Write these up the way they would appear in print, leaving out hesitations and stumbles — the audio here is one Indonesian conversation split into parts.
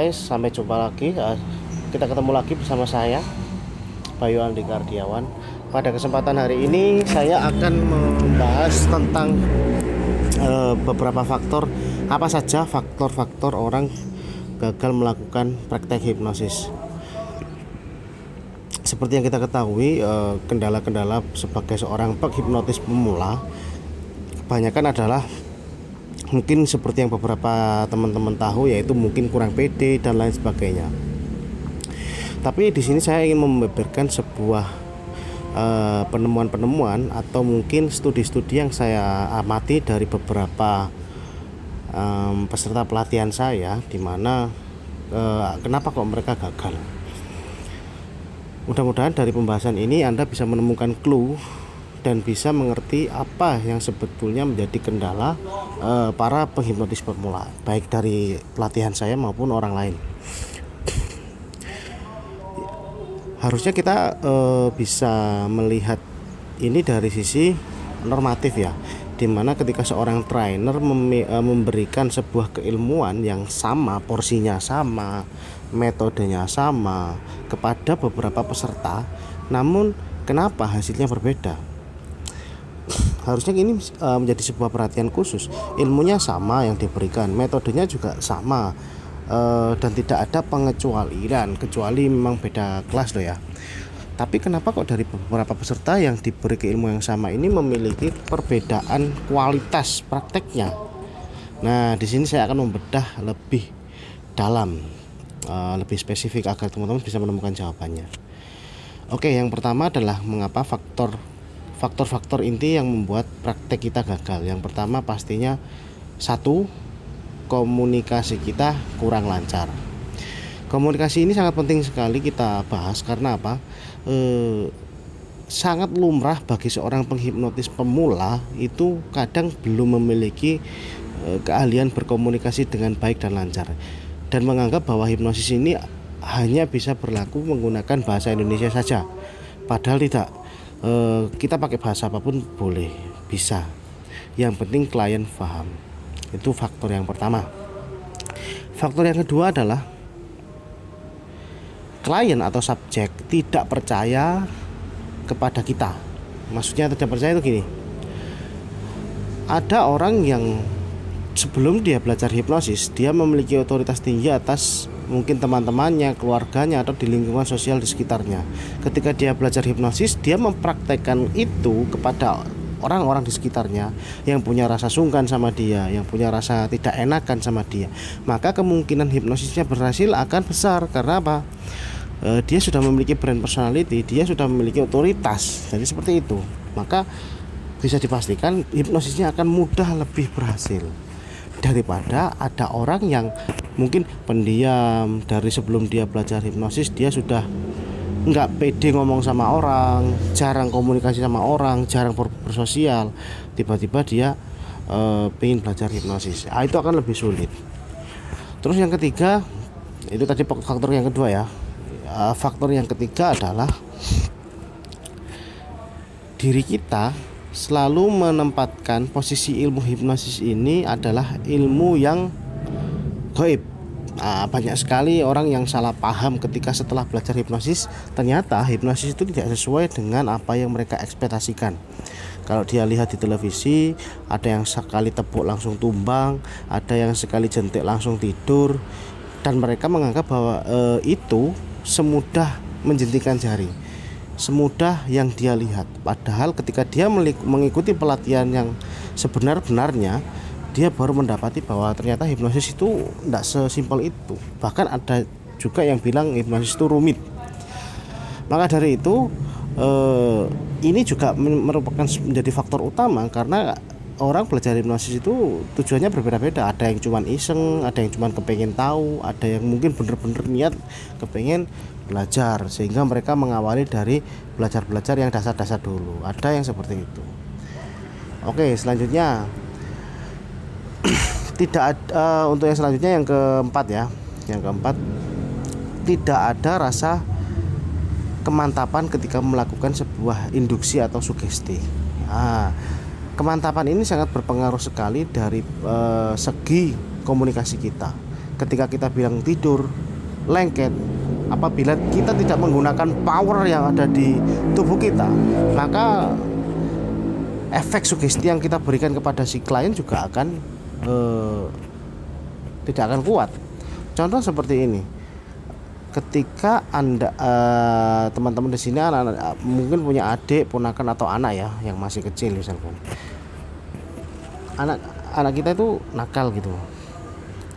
guys, sampai jumpa lagi. Kita ketemu lagi bersama saya Bayu Andi Kardiawan. Pada kesempatan hari ini saya akan membahas tentang beberapa faktor, apa saja faktor-faktor orang gagal melakukan praktek hipnosis. Seperti yang kita ketahui, kendala-kendala sebagai seorang penghipnotis pemula kebanyakan adalah mungkin seperti yang beberapa teman-teman tahu, yaitu mungkin kurang pede dan lain sebagainya. Tapi di sini saya ingin membeberkan sebuah penemuan-penemuan atau mungkin studi-studi yang saya amati dari beberapa peserta pelatihan saya, di mana kenapa kok mereka gagal. Mudah-mudahan dari pembahasan ini Anda bisa menemukan clue dan bisa mengerti apa yang sebetulnya menjadi kendala para penghipnotis pemula, baik dari pelatihan saya maupun orang lain. Harusnya kita bisa melihat ini dari sisi normatif ya, dimana ketika seorang trainer memberikan sebuah keilmuan yang sama, porsinya sama, metodenya sama kepada beberapa peserta, namun kenapa hasilnya berbeda? Harusnya ini menjadi sebuah perhatian khusus. Ilmunya sama yang diberikan, metodenya juga sama, dan tidak ada pengecualian, kecuali memang beda kelas loh ya. Tapi kenapa kok dari beberapa peserta yang diberi keilmuan yang sama ini memiliki perbedaan kualitas prakteknya? Nah, di sini saya akan membedah lebih dalam, lebih spesifik agar teman-teman bisa menemukan jawabannya. Oke, yang pertama adalah mengapa faktor-faktor inti yang membuat praktek kita gagal. Yang pertama pastinya satu, komunikasi kita kurang lancar. Komunikasi ini sangat penting sekali kita bahas karena apa? Sangat lumrah bagi seorang penghipnotis pemula itu kadang belum memiliki keahlian berkomunikasi dengan baik dan lancar, dan menganggap bahwa hipnosis ini hanya bisa berlaku menggunakan bahasa Indonesia saja. Padahal tidak. Kita pakai bahasa apapun boleh, bisa. Yang penting klien paham. Itu faktor yang pertama. Faktor yang kedua adalah klien atau subjek tidak percaya kepada kita. Maksudnya tidak percaya itu gini. Ada orang yang sebelum dia belajar hipnosis, dia memiliki otoritas tinggi atas mungkin teman-temannya, keluarganya, atau di lingkungan sosial di sekitarnya. Ketika dia belajar hipnosis, dia mempraktekkan itu kepada orang-orang di sekitarnya yang punya rasa sungkan sama dia, yang punya rasa tidak enakan sama dia. Maka kemungkinan hipnosisnya berhasil akan besar. Karena apa? Dia sudah memiliki brand personality, dia sudah memiliki otoritas. Jadi seperti itu. Maka bisa dipastikan hipnosisnya akan mudah lebih berhasil daripada ada orang yang mungkin pendiam. Dari sebelum dia belajar hipnosis, dia sudah nggak pede ngomong sama orang, jarang komunikasi sama orang, jarang bersosial. Tiba-tiba dia pengen belajar hipnosis, itu akan lebih sulit. Terus yang ketiga, itu tadi faktor yang kedua ya. Faktor yang ketiga adalah diri kita selalu menempatkan posisi ilmu hipnosis ini adalah ilmu yang gaib. Banyak sekali orang yang salah paham ketika setelah belajar hipnosis, ternyata hipnosis itu tidak sesuai dengan apa yang mereka ekspektasikan. Kalau dia lihat di televisi, ada yang sekali tepuk langsung tumbang, ada yang sekali jentik langsung tidur, dan mereka menganggap bahwa itu semudah menjentikan jari, semudah yang dia lihat. Padahal ketika dia mengikuti pelatihan yang sebenar-benarnya, dia baru mendapati bahwa ternyata hipnosis itu tidak sesimpel itu. Bahkan ada juga yang bilang hipnosis itu rumit. Maka dari itu ini juga merupakan menjadi faktor utama, karena orang belajar hipnosis itu tujuannya berbeda-beda. Ada yang cuma iseng, ada yang cuma kepengen tahu, ada yang mungkin bener-bener niat kepengen belajar, sehingga mereka mengawali dari belajar yang dasar-dasar dulu. Ada yang seperti itu. Oke, selanjutnya tidak ada, untuk yang selanjutnya yang keempat ya. Yang keempat, tidak ada rasa kemantapan ketika melakukan sebuah induksi atau sugesti. Kemantapan ini sangat berpengaruh sekali dari segi komunikasi kita. ketika kita bilang tidur, lengket, apabila kita tidak menggunakan power yang ada di tubuh kita, maka efek sugesti yang kita berikan kepada si klien juga akan tidak akan kuat. Contoh seperti ini, ketika Anda teman-teman di sini anak-anak, mungkin punya adik, ponakan atau anak ya yang masih kecil misalkan. Anak kita itu nakal gitu.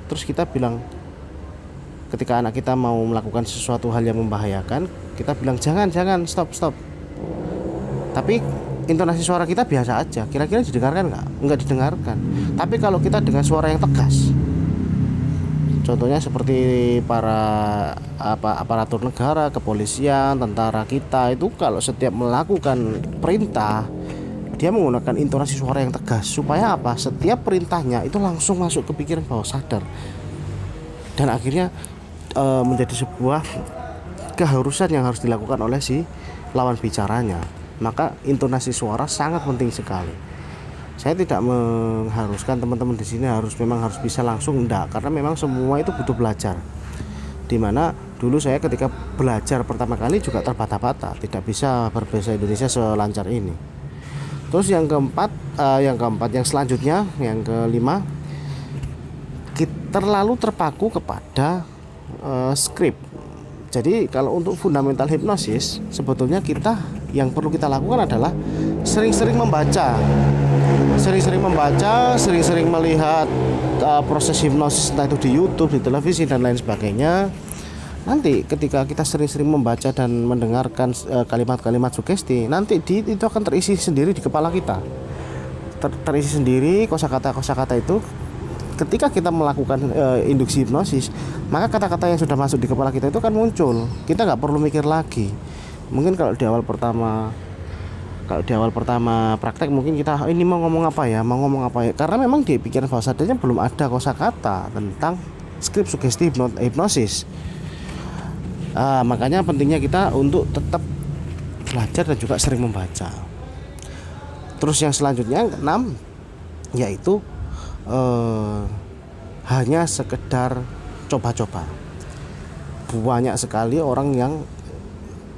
Terus kita bilang, ketika anak kita mau melakukan sesuatu hal yang membahayakan, kita bilang jangan, stop. Tapi intonasi suara kita biasa aja, kira-kira didengarkan nggak? Nggak didengarkan. Tapi kalau kita dengan suara yang tegas, contohnya seperti para aparatur negara, kepolisian, tentara kita itu kalau setiap melakukan perintah, dia menggunakan intonasi suara yang tegas. Supaya apa? Setiap perintahnya itu langsung masuk ke pikiran bawah sadar, dan akhirnya menjadi sebuah keharusan yang harus dilakukan oleh si lawan bicaranya. Maka intonasi suara sangat penting sekali. Saya tidak mengharuskan teman-teman di sini harus bisa langsung, enggak, karena memang semua itu butuh belajar. Dimana dulu saya ketika belajar pertama kali juga terbata-bata, tidak bisa berbahasa Indonesia selancar ini. Terus yang keempat, yang selanjutnya, yang kelima, kita terlalu terpaku kepada skrip. Jadi kalau untuk fundamental hipnosis, sebetulnya yang perlu kita lakukan adalah sering-sering membaca, sering-sering melihat proses hipnosis, entah itu di YouTube, di televisi dan lain sebagainya. Nanti ketika kita sering-sering membaca dan mendengarkan kalimat-kalimat sugesti, nanti itu akan terisi sendiri di kepala kita. Terisi sendiri kosakata itu. Ketika kita melakukan induksi hipnosis, maka kata-kata yang sudah masuk di kepala kita itu kan muncul. Kita nggak perlu mikir lagi. Mungkin kalau di awal pertama praktek, mungkin kita ini mau ngomong apa ya, karena memang di pikiran bawah sadarnya belum ada kosakata tentang skrip sugesti hipnosis. Makanya pentingnya kita untuk tetap belajar dan juga sering membaca. Terus yang selanjutnya, 6, yaitu hanya sekedar coba-coba. Banyak sekali orang yang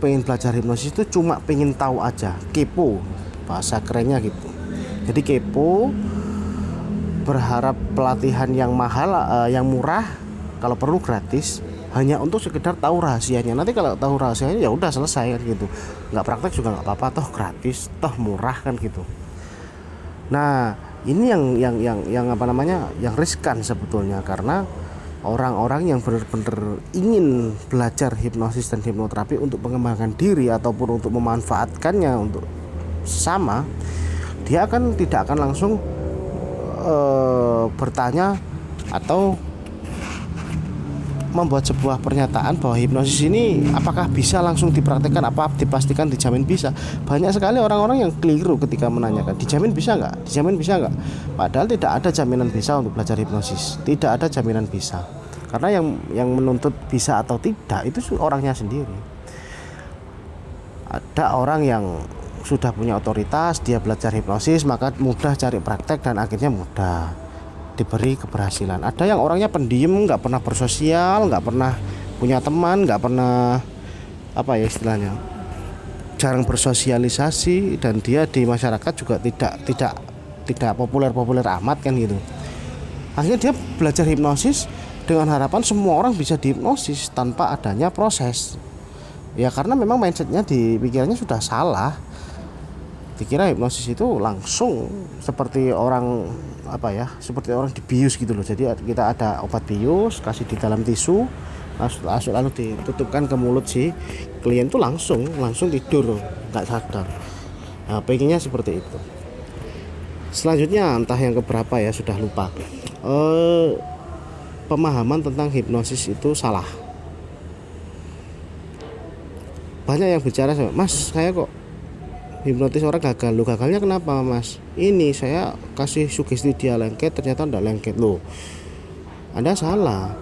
pengen belajar hipnosis itu cuma pengen tahu aja, kepo, bahasa kerennya gitu. Jadi kepo, berharap pelatihan yang mahal, yang murah, kalau perlu gratis, hanya untuk sekedar tahu rahasianya. Nanti kalau tahu rahasianya ya udah selesai kan gitu. Nggak praktek juga nggak apa-apa, toh gratis, toh murah kan gitu. Nah, ini yang riskan sebetulnya, karena orang-orang yang benar-benar ingin belajar hipnosis dan hipnoterapi untuk pengembangan diri ataupun untuk memanfaatkannya untuk sesama, dia tidak akan langsung bertanya atau membuat sebuah pernyataan bahwa hipnosis ini apakah bisa langsung dipraktekkan, apa dipastikan dijamin bisa. Banyak sekali orang-orang yang keliru ketika menanyakan dijamin bisa nggak. Padahal tidak ada jaminan bisa untuk belajar hipnosis, tidak ada jaminan bisa, karena yang menuntut bisa atau tidak itu orangnya sendiri. Ada orang yang sudah punya otoritas, dia belajar hipnosis, maka mudah cari praktek dan akhirnya mudah diberi keberhasilan. Ada yang orangnya pendiam, nggak pernah bersosial, nggak pernah punya teman, nggak pernah jarang bersosialisasi, dan dia di masyarakat juga tidak populer amat kan gitu. Akhirnya dia belajar hipnosis dengan harapan semua orang bisa dihipnosis tanpa adanya proses. Ya karena memang mindsetnya di pikirannya sudah salah. Dikira hipnosis itu langsung seperti orang dibius gitu loh. Jadi kita ada obat bius, kasih di dalam tisu, lalu ditutupkan ke mulut si klien, tuh langsung tidur nggak sadar. Nah, pengennya seperti itu. Selanjutnya entah yang keberapa ya, sudah lupa. Pemahaman tentang hipnosis itu salah. Banyak yang bicara, Mas, saya kok hipnotis orang gagal. Lo gagalnya kenapa, Mas? Ini saya kasih sugesti dia lengket, ternyata enggak lengket. Loh, Anda salah.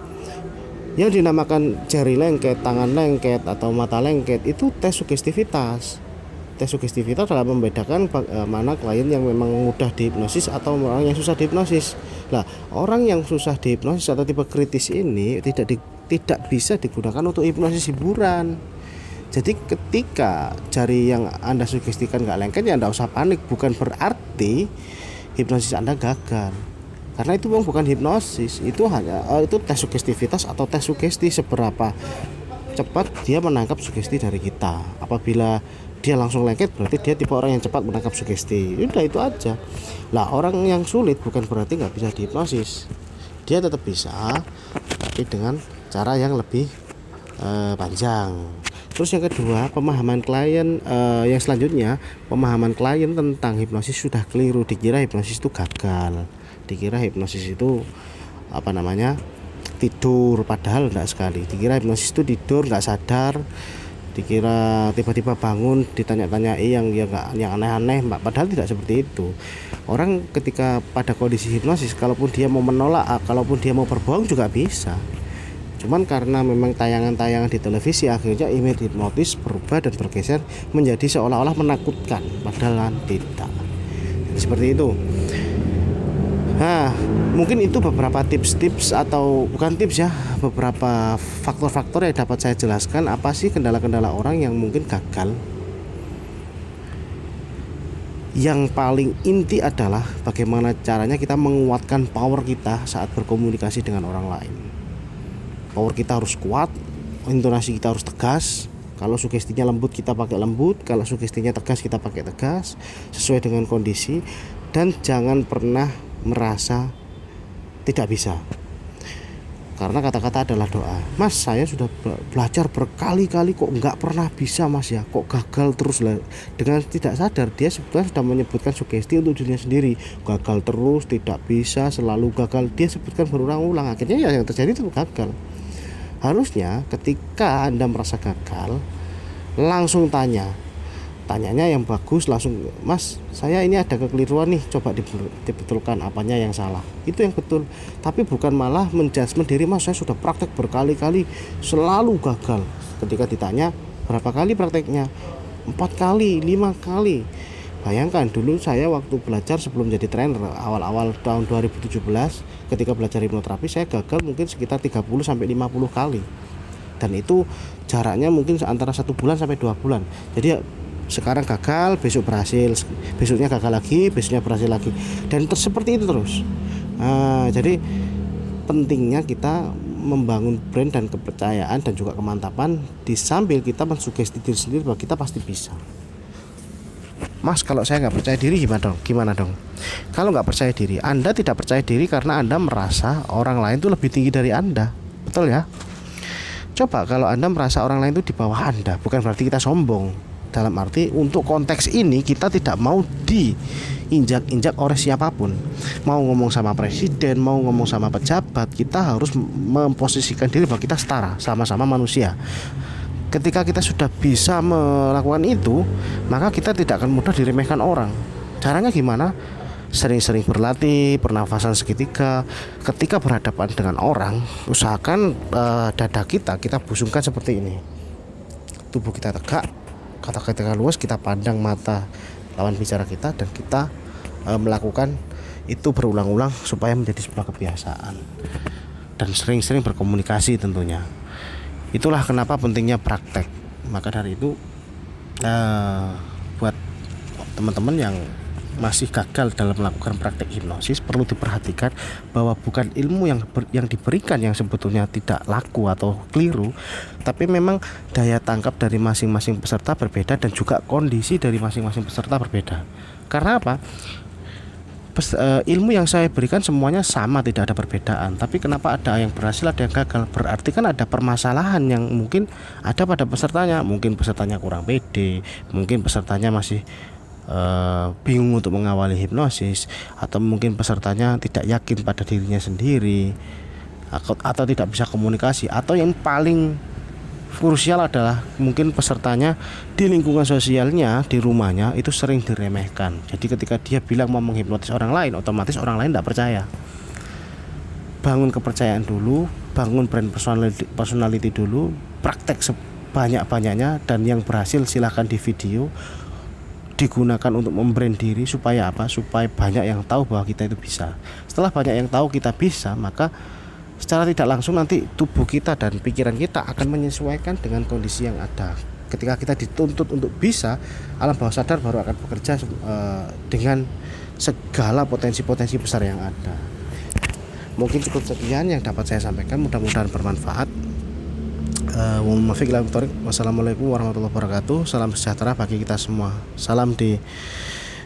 Yang dinamakan jari lengket, tangan lengket, atau mata lengket itu tes sugestivitas. tes sugestif itu adalah membedakan mana klien yang memang mudah dihipnosis atau orang yang susah dihipnosis. Nah, orang yang susah dihipnosis atau tipe kritis ini tidak bisa digunakan untuk hipnosis hiburan. Jadi ketika jari yang Anda sugestikan nggak lengket, ya Anda usah panik. Bukan berarti hipnosis Anda gagal, karena itu memang bukan hipnosis, itu hanya itu tes sugestivitas atau tes sugesti, seberapa cepat dia menangkap sugesti dari kita. Apabila dia langsung lengket, berarti dia tipe orang yang cepat menangkap sugesti. Udah, itu aja. Lah, orang yang sulit bukan berarti nggak bisa dihipnosis, dia tetap bisa, tapi dengan cara yang lebih panjang. Terus yang kedua, pemahaman klien yang selanjutnya, pemahaman klien tentang hipnosis sudah keliru. Dikira hipnosis itu gagal, dikira hipnosis itu tidur, padahal enggak sekali. Dikira hipnosis itu tidur nggak sadar, dikira tiba-tiba bangun ditanya-tanyai yang aneh-aneh, padahal tidak seperti itu. Orang ketika pada kondisi hipnosis, kalaupun dia mau menolak, kalaupun dia mau berbohong juga bisa. Cuman karena memang tayangan-tayangan di televisi, akhirnya image hipnotis berubah dan bergeser menjadi seolah-olah menakutkan, padahal tidak. Seperti itu. Nah, mungkin itu beberapa tips-tips, atau bukan tips ya, beberapa faktor-faktor yang dapat saya jelaskan. Apa sih kendala-kendala orang yang mungkin gagal? Yang paling inti adalah bagaimana caranya kita menguatkan power kita saat berkomunikasi dengan orang lain. Power kita harus kuat, intonasi kita harus tegas. Kalau sugestinya lembut, kita pakai lembut. Kalau sugestinya tegas, kita pakai tegas, sesuai dengan kondisi. Dan jangan pernah merasa tidak bisa, karena kata-kata adalah doa. Mas, saya sudah belajar berkali-kali kok nggak pernah bisa Mas ya, kok gagal terus lah. Dengan tidak sadar dia sebetulnya sudah menyebutkan sugesti untuk dirinya sendiri. Gagal terus, tidak bisa, selalu gagal, dia sebutkan berulang-ulang. Akhirnya ya yang terjadi itu gagal. Harusnya ketika Anda merasa gagal, langsung tanyanya yang bagus, langsung, Mas, saya ini ada kekeliruan nih, coba dibetulkan apanya yang salah, itu yang betul. Tapi bukan malah menjudgment diri, Mas, saya sudah praktek berkali-kali selalu gagal. Ketika ditanya berapa kali prakteknya, 4 kali, 5 kali. Bayangkan dulu saya waktu belajar sebelum jadi trainer, awal-awal tahun 2017, ketika belajar hipnoterapi, saya gagal mungkin sekitar 30-50 kali. Dan itu jaraknya mungkin antara 1 bulan sampai 2 bulan. Jadi sekarang gagal, besok berhasil, besoknya gagal lagi, besoknya berhasil lagi, dan seperti itu terus. Jadi pentingnya kita membangun brand dan kepercayaan dan juga kemantapan, di sambil kita mensugesti diri sendiri bahwa kita pasti bisa. Mas, kalau saya nggak percaya diri gimana dong? Kalau nggak percaya diri, Anda tidak percaya diri karena Anda merasa orang lain itu lebih tinggi dari Anda, betul ya? Coba kalau Anda merasa orang lain itu di bawah Anda, bukan berarti kita sombong. Dalam arti untuk konteks ini kita tidak mau diinjak-injak oleh siapapun. Mau ngomong sama presiden, mau ngomong sama pejabat, kita harus memposisikan diri bahwa kita setara, sama-sama manusia. Ketika kita sudah bisa melakukan itu, maka kita tidak akan mudah diremehkan orang. Caranya gimana? Sering-sering berlatih pernafasan segitiga. Ketika berhadapan dengan orang, usahakan dada kita busungkan seperti ini. Tubuh kita tegak, kata-kata luas, kita pandang mata lawan bicara kita, dan kita melakukan itu berulang-ulang supaya menjadi sebuah kebiasaan, dan sering-sering berkomunikasi tentunya. Itulah kenapa pentingnya praktek. Maka dari itu buat teman-teman yang masih gagal dalam melakukan praktek hipnosis, perlu diperhatikan bahwa bukan ilmu yang diberikan yang sebetulnya tidak laku atau keliru, tapi memang daya tangkap dari masing-masing peserta berbeda, dan juga kondisi dari masing-masing peserta berbeda. Karena apa? Ilmu yang saya berikan semuanya sama, tidak ada perbedaan. Tapi kenapa ada yang berhasil, ada yang gagal? Berarti kan ada permasalahan yang mungkin ada pada pesertanya. Mungkin pesertanya kurang pede, mungkin pesertanya masih bingung untuk mengawali hipnosis, atau mungkin pesertanya tidak yakin pada dirinya sendiri, atau tidak bisa komunikasi, atau yang paling krusial adalah mungkin pesertanya di lingkungan sosialnya, di rumahnya itu sering diremehkan. Jadi ketika dia bilang mau menghipnotis orang lain, otomatis orang lain tidak percaya. Bangun kepercayaan dulu, bangun brand personality dulu, praktek sebanyak-banyaknya, dan yang berhasil silahkan di video, digunakan untuk membrand diri supaya apa? Supaya banyak yang tahu bahwa kita itu bisa. Setelah banyak yang tahu kita bisa, maka secara tidak langsung nanti tubuh kita dan pikiran kita akan menyesuaikan dengan kondisi yang ada. Ketika kita dituntut untuk bisa, alam bawah sadar baru akan bekerja dengan segala potensi-potensi besar yang ada. Mungkin cukup sekian yang dapat saya sampaikan, mudah-mudahan bermanfaat. Wassalamualaikum warahmatullahi wabarakatuh. Salam sejahtera bagi kita semua. Salam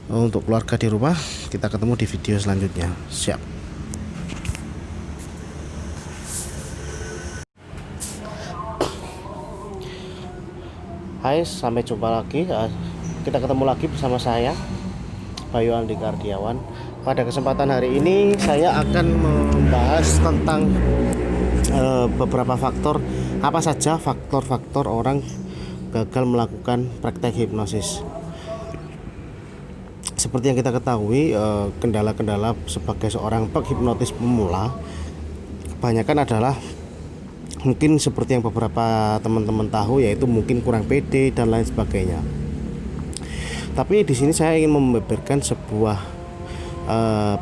untuk keluarga di rumah. Kita ketemu di video selanjutnya. Siap. Hai, sampai jumpa lagi. Kita ketemu lagi bersama saya, Bayu Andika Ardiawan. Pada kesempatan hari ini saya akan membahas tentang beberapa faktor, apa saja faktor-faktor orang gagal melakukan praktek hipnosis. Seperti yang kita ketahui, kendala-kendala sebagai seorang penghipnotis pemula kebanyakan adalah mungkin seperti yang beberapa teman-teman tahu, yaitu mungkin kurang pede dan lain sebagainya. Tapi di sini saya ingin membeberkan sebuah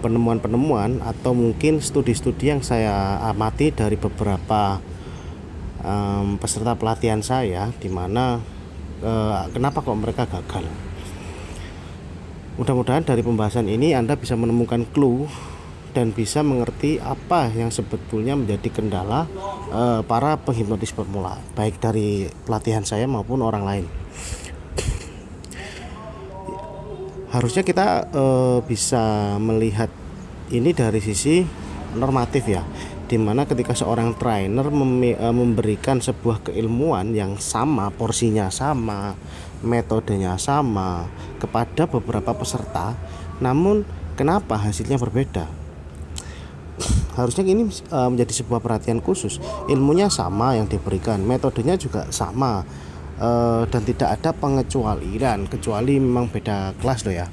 penemuan-penemuan atau mungkin studi-studi yang saya amati dari beberapa peserta pelatihan saya, di mana kenapa kok mereka gagal. Mudah-mudahan dari pembahasan ini Anda bisa menemukan clue dan bisa mengerti apa yang sebetulnya menjadi kendala para penghipnotis pemula, baik dari pelatihan saya maupun orang lain. Harusnya kita bisa melihat ini dari sisi normatif ya, dimana ketika seorang trainer memberikan sebuah keilmuan yang sama, porsinya sama, metodenya sama kepada beberapa peserta, namun kenapa hasilnya berbeda? Harusnya ini menjadi sebuah perhatian khusus. Ilmunya sama yang diberikan, metodenya juga sama, dan tidak ada pengecualian, kecuali memang beda kelas loh ya.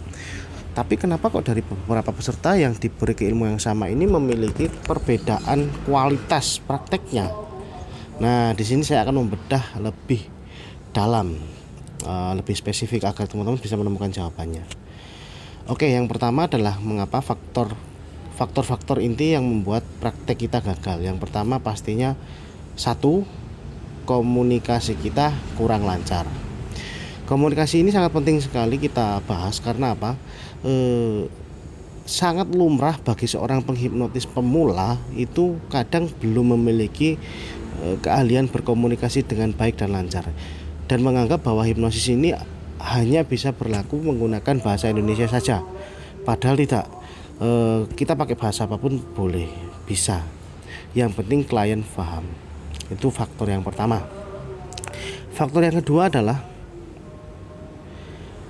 Tapi kenapa kok dari beberapa peserta yang diberi keilmuan yang sama ini memiliki perbedaan kualitas prakteknya? Nah, di sini saya akan membedah lebih dalam, lebih spesifik agar teman-teman bisa menemukan jawabannya. Oke, yang pertama adalah mengapa faktor-faktor inti yang membuat praktek kita gagal. Yang pertama pastinya satu, komunikasi kita kurang lancar. Komunikasi ini sangat penting sekali kita bahas karena apa? Sangat lumrah bagi seorang penghipnotis pemula itu kadang belum memiliki keahlian berkomunikasi dengan baik dan lancar, dan menganggap bahwa hipnosis ini hanya bisa berlaku menggunakan bahasa Indonesia saja. Padahal tidak. Kita pakai bahasa apapun boleh, bisa. Yang penting klien paham. Itu faktor yang pertama. Faktor yang kedua adalah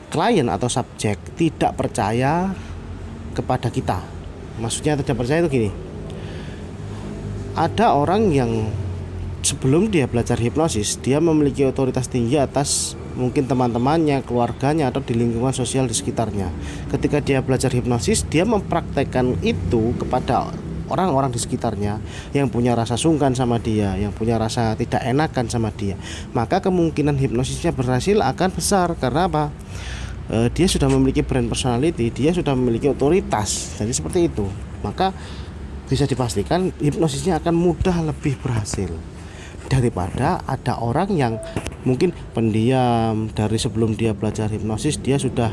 klien atau subjek tidak percaya kepada kita. Maksudnya tidak percaya itu gini. Ada orang yang sebelum dia belajar hipnosis, dia memiliki otoritas tinggi atas mungkin teman-temannya, keluarganya, atau di lingkungan sosial di sekitarnya. Ketika dia belajar hipnosis, dia mempraktekkan itu kepada orang-orang di sekitarnya yang punya rasa sungkan sama dia, yang punya rasa tidak enakan sama dia, maka kemungkinan hipnosisnya berhasil akan besar. Karena apa? Dia sudah memiliki brand personality, dia sudah memiliki otoritas. Jadi seperti itu, maka bisa dipastikan hipnosisnya akan mudah lebih berhasil daripada ada orang yang mungkin pendiam. Dari sebelum dia belajar hipnosis, dia sudah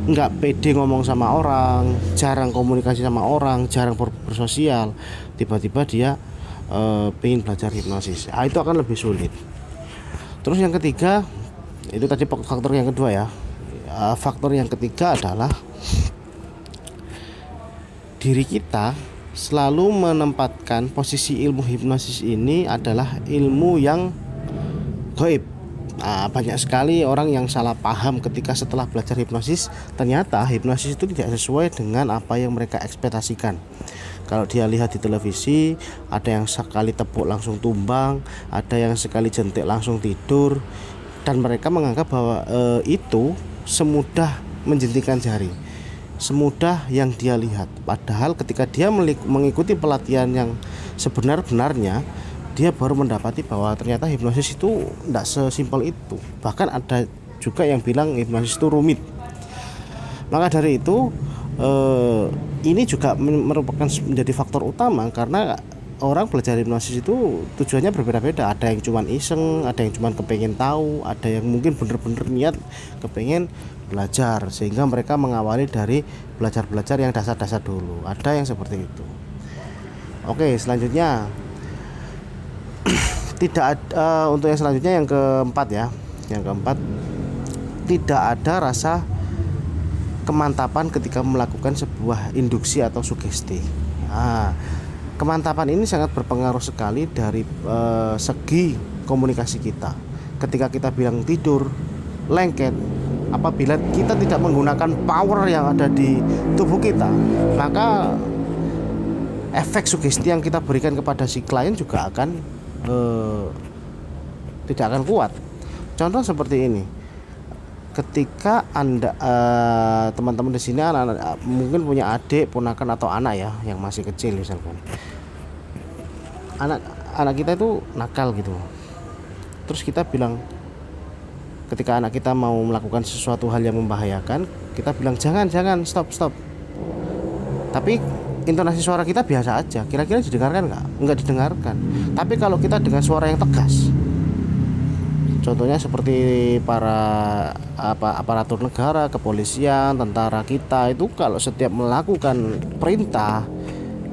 nggak pede ngomong sama orang, jarang komunikasi sama orang, jarang bersosial. Tiba-tiba dia pengen belajar hipnosis, itu akan lebih sulit. Terus yang ketiga, itu tadi faktor yang kedua ya. Faktor yang ketiga adalah diri kita selalu menempatkan posisi ilmu hipnosis ini adalah ilmu yang gaib. Banyak sekali orang yang salah paham ketika setelah belajar hipnosis, ternyata hipnosis itu tidak sesuai dengan apa yang mereka ekspektasikan. Kalau dia lihat di televisi, ada yang sekali tepuk langsung tumbang, ada yang sekali jentik langsung tidur, dan mereka menganggap bahwa itu semudah menjentikan jari, semudah yang dia lihat. Padahal ketika dia mengikuti pelatihan yang sebenar-benarnya, dia baru mendapati bahwa ternyata hipnosis itu tidak sesimpel itu. Bahkan ada juga yang bilang hipnosis itu rumit. Maka dari itu ini juga merupakan menjadi faktor utama karena orang belajar hipnosis itu tujuannya berbeda-beda. Ada yang cuman iseng, ada yang cuman kepengen tahu, ada yang mungkin bener-bener niat kepengen belajar, sehingga mereka mengawali dari belajar-belajar yang dasar-dasar dulu. Ada yang seperti itu. Oke, selanjutnya untuk yang selanjutnya yang keempat ya. Yang keempat, tidak ada rasa kemantapan ketika melakukan sebuah induksi atau sugesti. Kemantapan ini sangat berpengaruh sekali dari segi komunikasi kita. Ketika kita bilang tidur, lengket, apabila kita tidak menggunakan power yang ada di tubuh kita, maka efek sugesti yang kita berikan kepada si klien juga akan tidak akan kuat. Contoh seperti ini. Ketika Anda teman-teman di sini anak-anak mungkin punya adik, ponakan atau anak ya yang masih kecil misalkan. Anak kita itu nakal gitu. Terus kita bilang, ketika anak kita mau melakukan sesuatu hal yang membahayakan, kita bilang jangan, stop. Tapi intonasi suara kita biasa aja. Kira-kira didengarkan nggak? Nggak didengarkan. Tapi kalau kita dengan suara yang tegas, contohnya seperti para aparatur negara, kepolisian, tentara kita itu kalau setiap melakukan perintah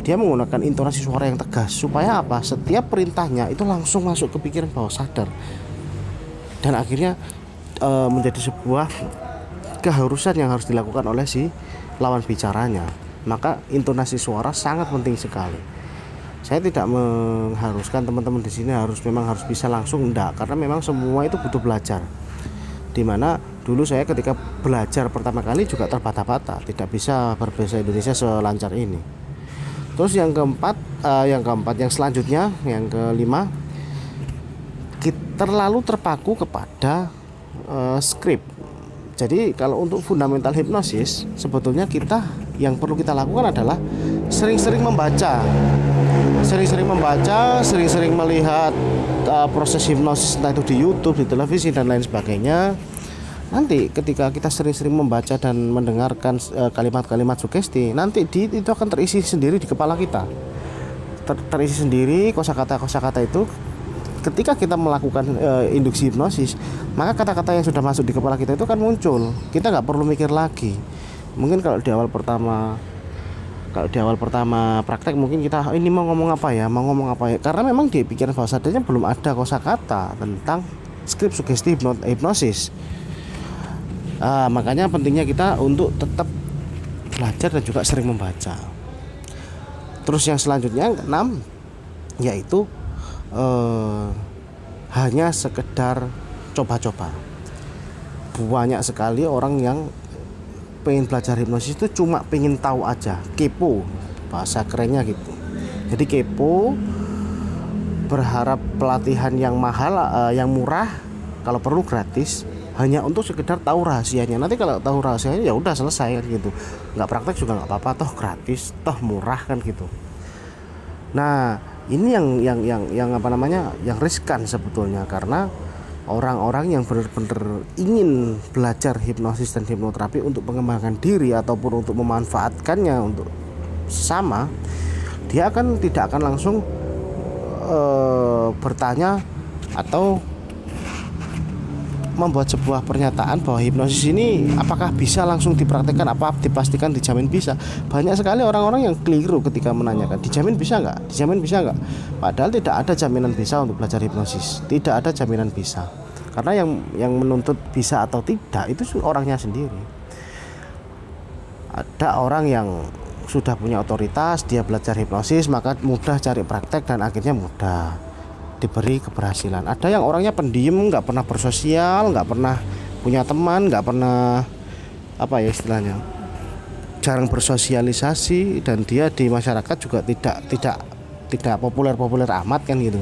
dia menggunakan intonasi suara yang tegas supaya apa? Setiap perintahnya itu langsung masuk ke pikiran bawah sadar dan akhirnya menjadi sebuah keharusan yang harus dilakukan oleh si lawan bicaranya. Maka intonasi suara sangat penting sekali. Saya tidak mengharuskan teman-teman di sini harus bisa langsung, enggak, karena memang semua itu butuh belajar. Dimana dulu saya ketika belajar pertama kali juga terbata-bata, tidak bisa berbahasa Indonesia selancar ini. Terus yang keempat, yang selanjutnya, yang kelima, kita terlalu terpaku kepada skrip. Jadi kalau untuk fundamental hipnosis sebetulnya yang perlu kita lakukan adalah sering-sering membaca, sering-sering melihat proses hipnosis, entah itu di YouTube, di televisi dan lain sebagainya. Nanti ketika kita sering-sering membaca dan mendengarkan kalimat-kalimat sugesti, nanti itu akan terisi sendiri di kepala kita. Terisi sendiri kosakata itu. Ketika kita melakukan induksi hipnosis, maka kata-kata yang sudah masuk di kepala kita itu kan muncul. Kita nggak perlu mikir lagi. Mungkin kalau di awal pertama praktek mungkin kita ini mau ngomong apa ya, karena memang di pikiran bawah sadarnya belum ada kosakata tentang skrip sugesti hipnosis. Makanya pentingnya kita untuk tetap belajar dan juga sering membaca. Terus yang selanjutnya yang keenam, yaitu hanya sekedar coba-coba. Banyak sekali orang yang pengen belajar hipnosis itu cuma pengen tahu aja, kepo, bahasa kerennya gitu. Jadi kepo, berharap pelatihan yang mahal, yang murah, kalau perlu gratis, hanya untuk sekedar tahu rahasianya. Nanti kalau tahu rahasianya ya udah selesai kan gitu. Nggak praktek juga nggak apa-apa, toh gratis, toh murah kan gitu. Nah, ini yang riskan sebetulnya, karena orang-orang yang benar-benar ingin belajar hipnosis dan hipnoterapi untuk pengembangan diri ataupun untuk memanfaatkannya untuk sesama, dia tidak akan langsung bertanya atau membuat sebuah pernyataan bahwa hipnosis ini apakah bisa langsung dipraktekkan, apa dipastikan dijamin bisa. Banyak sekali orang-orang yang keliru ketika menanyakan dijamin bisa nggak. Padahal tidak ada jaminan bisa untuk belajar hipnosis, tidak ada jaminan bisa, karena yang menuntut bisa atau tidak itu orangnya sendiri. Ada orang yang sudah punya otoritas, dia belajar hipnosis maka mudah cari praktek dan akhirnya mudah diberi keberhasilan. Ada yang orangnya pendiam, nggak pernah bersosial, nggak pernah punya teman, nggak pernah jarang bersosialisasi, dan dia di masyarakat juga tidak populer amat kan gitu.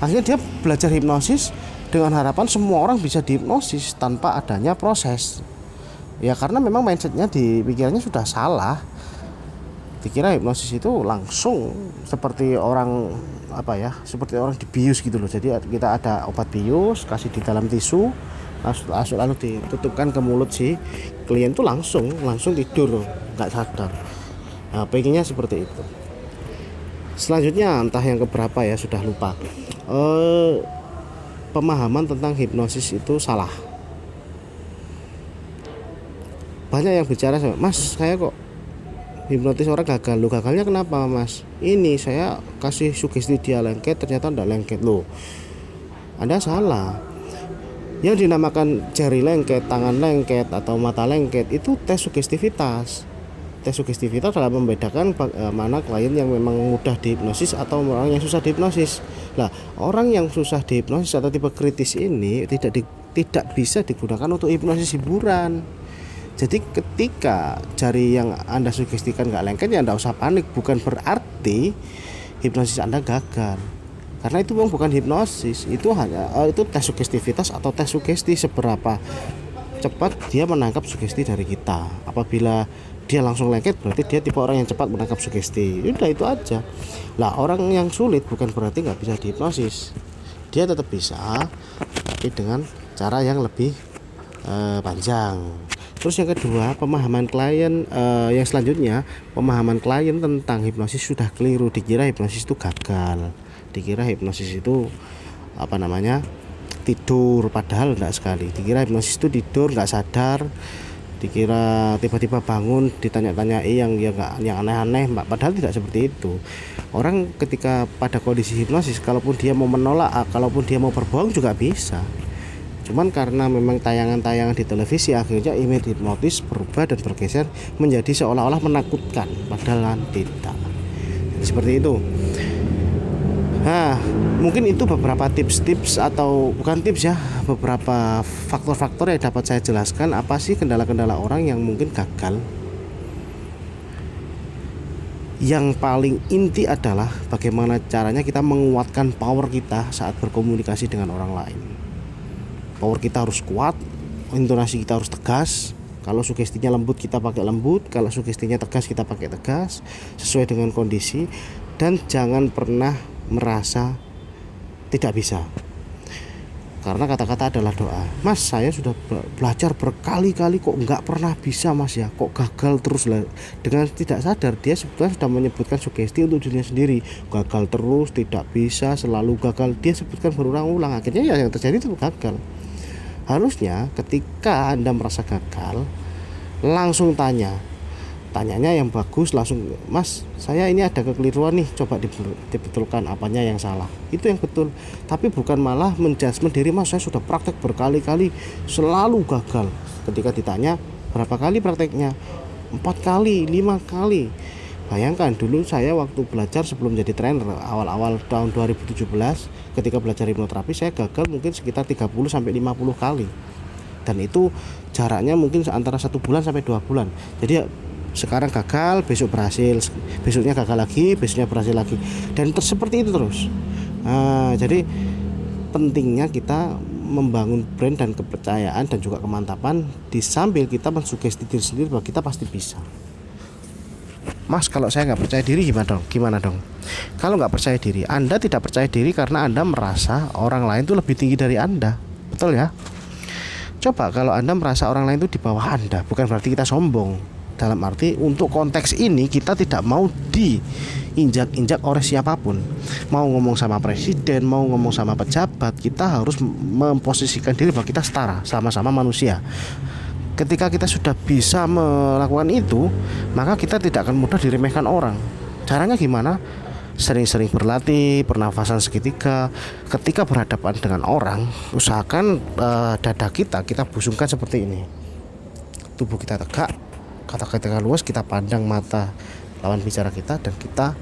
Akhirnya dia belajar hipnosis dengan harapan semua orang bisa dihipnosis tanpa adanya proses. Ya karena memang mindsetnya di pikirannya sudah salah. Dikira hipnosis itu langsung seperti orang dibius gitu loh. Jadi kita ada obat bius, kasih di dalam tisu, lalu ditutupkan ke mulut si klien tuh langsung tidur nggak sadar. Nah, pengennya seperti itu. Selanjutnya entah yang keberapa ya, sudah lupa. Pemahaman tentang hipnosis itu salah. Banyak yang bicara, Mas saya kok hipnotis orang gagal. Lo gagalnya kenapa Mas? Ini saya kasih sugesti dia lengket, ternyata enggak lengket. Loh, Anda salah. Yang dinamakan jari lengket, tangan lengket, atau mata lengket itu tes sugestivitas. Tes sugestivitas dalam membedakan mana klien yang memang mudah dihipnosis atau orang yang susah dihipnosis. Nah, orang yang susah dihipnosis atau tipe kritis ini tidak bisa digunakan untuk hipnosis hiburan. Jadi ketika jari yang Anda sugestikan nggak lengket, ya Anda usah panik. Bukan berarti hipnosis Anda gagal, karena itu memang bukan hipnosis. Itu hanya itu tes sugestivitas atau tes sugesti, seberapa cepat dia menangkap sugesti dari kita. Apabila dia langsung lengket, berarti dia tipe orang yang cepat menangkap sugesti. Udah, itu aja. Lah, orang yang sulit bukan berarti nggak bisa dihipnosis. Dia tetap bisa, tapi dengan cara yang lebih panjang. Terus yang kedua, pemahaman klien yang selanjutnya, pemahaman klien tentang hipnosis sudah keliru. Dikira hipnosis itu gagal, dikira hipnosis itu tidur, padahal enggak sekali. Dikira hipnosis itu tidur nggak sadar, dikira tiba-tiba bangun ditanya-tanyai yang aneh-aneh, padahal tidak seperti itu. Orang ketika pada kondisi hipnosis, kalaupun dia mau menolak, kalaupun dia mau berbohong juga bisa. Cuman karena memang tayangan-tayangan di televisi, akhirnya image hipnotis berubah dan bergeser menjadi seolah-olah menakutkan, padahal tidak. Jadi seperti itu. Nah, mungkin itu beberapa tips-tips, atau bukan tips ya, beberapa faktor-faktor yang dapat saya jelaskan. Apa sih kendala-kendala orang yang mungkin gagal? Yang paling inti adalah bagaimana caranya kita menguatkan power kita saat berkomunikasi dengan orang lain. Power kita harus kuat, intonasi kita harus tegas. Kalau sugestinya lembut, kita pakai lembut. Kalau sugestinya tegas, kita pakai tegas, sesuai dengan kondisi. Dan jangan pernah merasa tidak bisa, karena kata-kata adalah doa. Mas, saya sudah belajar berkali-kali kok nggak pernah bisa Mas ya, kok gagal terus lah. Dengan tidak sadar dia sebetulnya sudah menyebutkan sugesti untuk dirinya sendiri. Gagal terus, tidak bisa, selalu gagal, dia sebutkan berulang-ulang. Akhirnya ya yang terjadi itu gagal. Harusnya ketika Anda merasa gagal, langsung tanyanya yang bagus, langsung, Mas saya ini ada kekeliruan nih, coba dibetulkan apanya yang salah, itu yang betul. Tapi bukan malah menjudgment diri, Mas saya sudah praktek berkali-kali selalu gagal. Ketika ditanya berapa kali prakteknya, 4 kali, 5 kali. Bayangkan dulu saya waktu belajar sebelum jadi trainer, awal-awal tahun 2017, ketika belajar hipnoterapi, saya gagal mungkin sekitar 30-50 kali. Dan itu jaraknya mungkin antara 1 bulan sampai 2 bulan. Jadi sekarang gagal, besok berhasil, besoknya gagal lagi, besoknya berhasil lagi, dan seperti itu terus. Jadi pentingnya kita membangun brand dan kepercayaan dan juga kemantapan, di sambil kita mensugesti diri sendiri bahwa kita pasti bisa. Mas, kalau saya nggak percaya diri gimana dong? Kalau nggak percaya diri, Anda tidak percaya diri karena Anda merasa orang lain itu lebih tinggi dari Anda, betul ya? Coba kalau Anda merasa orang lain itu di bawah Anda, bukan berarti kita sombong. Dalam arti untuk konteks ini kita tidak mau diinjak-injak oleh siapapun. Mau ngomong sama presiden, mau ngomong sama pejabat, kita harus memposisikan diri bahwa kita setara, sama-sama manusia. Ketika kita sudah bisa melakukan itu, maka kita tidak akan mudah diremehkan orang. Caranya gimana? Sering-sering berlatih pernafasan segitiga. Ketika berhadapan dengan orang, usahakan dada kita busungkan seperti ini. Tubuh kita tegak, kata-kata luas, kita pandang mata lawan bicara kita, dan kita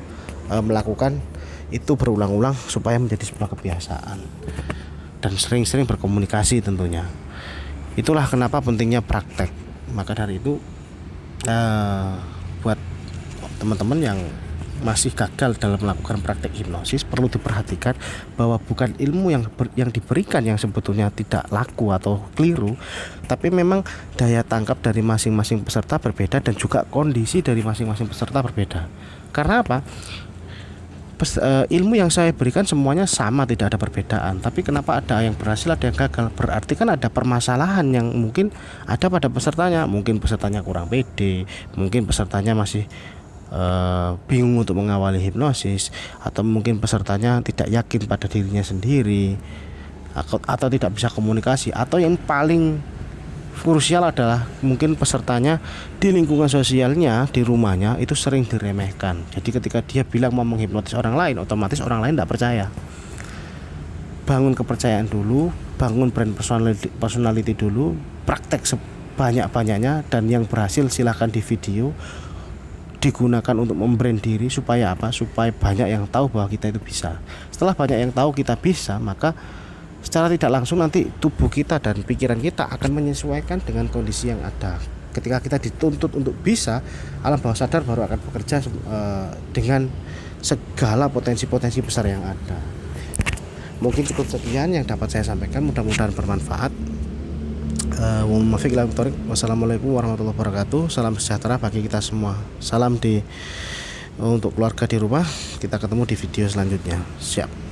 melakukan itu berulang-ulang supaya menjadi sebuah kebiasaan. Dan sering-sering berkomunikasi tentunya. Itulah kenapa pentingnya praktek. Maka dari itu buat teman-teman yang masih gagal dalam melakukan praktek hipnosis, perlu diperhatikan bahwa bukan ilmu yang diberikan yang sebetulnya tidak laku atau keliru, tapi memang daya tangkap dari masing-masing peserta berbeda, dan juga kondisi dari masing-masing peserta berbeda. Karena apa? ilmu yang saya berikan semuanya sama, tidak ada perbedaan. Tapi kenapa ada yang berhasil, ada yang gagal? Berarti kan ada permasalahan yang mungkin ada pada pesertanya. Mungkin pesertanya kurang pede, mungkin pesertanya masih bingung untuk mengawali hipnosis, atau mungkin pesertanya tidak yakin pada dirinya sendiri, atau tidak bisa komunikasi, atau yang paling krusial adalah mungkin pesertanya di lingkungan sosialnya, di rumahnya itu sering diremehkan. Jadi ketika dia bilang mau menghipnotis orang lain, otomatis orang lain tidak percaya. Bangun kepercayaan dulu, bangun brand personality dulu, praktek sebanyak-banyaknya, dan yang berhasil silahkan di video, digunakan untuk membrand diri. Supaya apa? Supaya banyak yang tahu bahwa kita itu bisa. Setelah banyak yang tahu kita bisa, maka secara tidak langsung nanti tubuh kita dan pikiran kita akan menyesuaikan dengan kondisi yang ada. Ketika kita dituntut untuk bisa, alam bawah sadar baru akan bekerja dengan segala potensi-potensi besar yang ada. Mungkin cukup sekian yang dapat saya sampaikan, mudah-mudahan bermanfaat. Wassalamualaikum warahmatullahi wabarakatuh. Salam sejahtera bagi kita semua. Salam untuk keluarga di rumah. Kita ketemu di video selanjutnya. Siap.